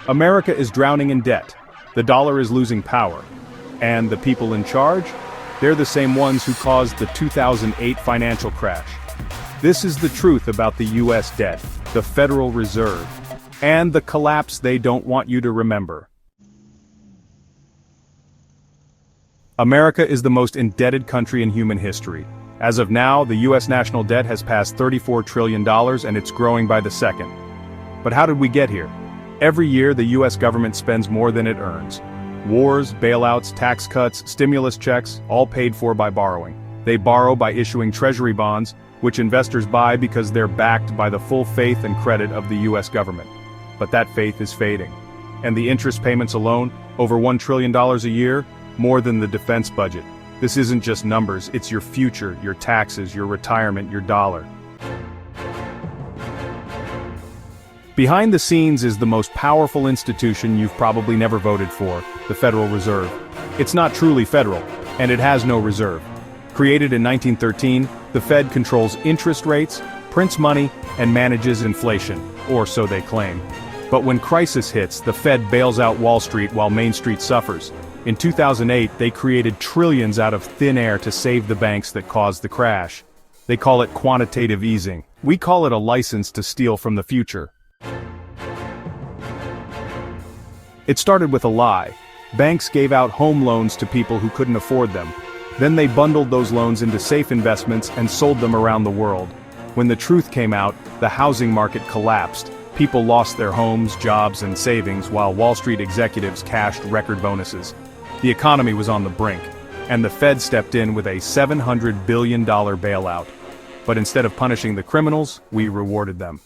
America is drowning in debt. The dollar is losing power. And the people in charge? They're the same ones who caused the 2008 financial crash. This is the truth about the US debt, the Federal Reserve, and the collapse they don't want you to remember. America is the most indebted country in human history. As of now, the US national debt has passed $34 trillion and it's growing by the second. But how did we get here? Every year, the US government spends more than it earns. Wars, bailouts, tax cuts, stimulus checks, all paid for by borrowing. They borrow by issuing treasury bonds, which investors buy because they're backed by the full faith and credit of the US government. But that faith is fading. And the interest payments alone, over $1 trillion a year, more than the defense budget. This isn't just numbers, it's your future, your taxes, your retirement, your dollar. Behind the scenes is the most powerful institution you've probably never voted for, the Federal Reserve. It's not truly federal, and it has no reserve. Created in 1913, the Fed controls interest rates, prints money, and manages inflation, or so they claim. But when crisis hits, the Fed bails out Wall Street while Main Street suffers. In 2008, they created trillions out of thin air to save the banks that caused the crash. They call it quantitative easing. We call it a license to steal from the future. It started with a lie. Banks gave out home loans to people who couldn't afford them. Then they bundled those loans into safe investments and sold them around the world. When the truth came out, the housing market collapsed. People lost their homes, jobs, and savings while Wall Street executives cashed record bonuses. The economy was on the brink, and the Fed stepped in with a $700 billion bailout. But instead of punishing the criminals, we rewarded them.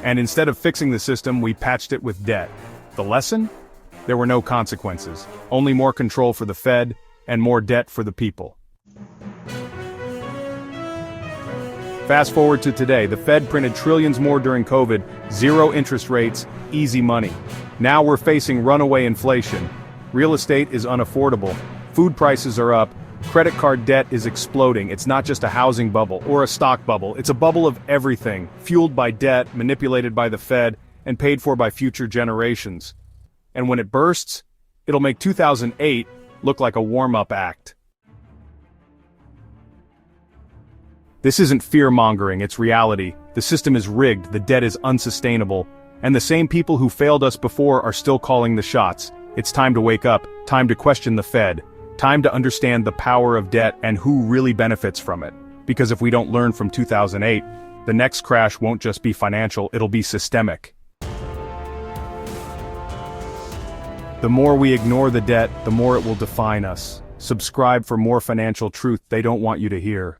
And instead of fixing the system, we patched it with debt. The lesson? There were no consequences, only more control for the Fed, and more debt for the people. Fast forward to today, the Fed printed trillions more during COVID, zero interest rates, easy money. Now we're facing runaway inflation. Real estate is unaffordable, food prices are up, credit card debt is exploding. It's not just a housing bubble or a stock bubble, it's a bubble of everything, fueled by debt, manipulated by the Fed, and paid for by future generations. And when it bursts, it'll make 2008 look like a warm-up act. This isn't fear-mongering, it's reality. The system is rigged, the debt is unsustainable, and the same people who failed us before are still calling the shots. It's time to wake up, time to question the Fed, time to understand the power of debt and who really benefits from it. Because if we don't learn from 2008, the next crash won't just be financial, it'll be systemic. The more we ignore the debt, the more it will define us. Subscribe for more financial truth they don't want you to hear.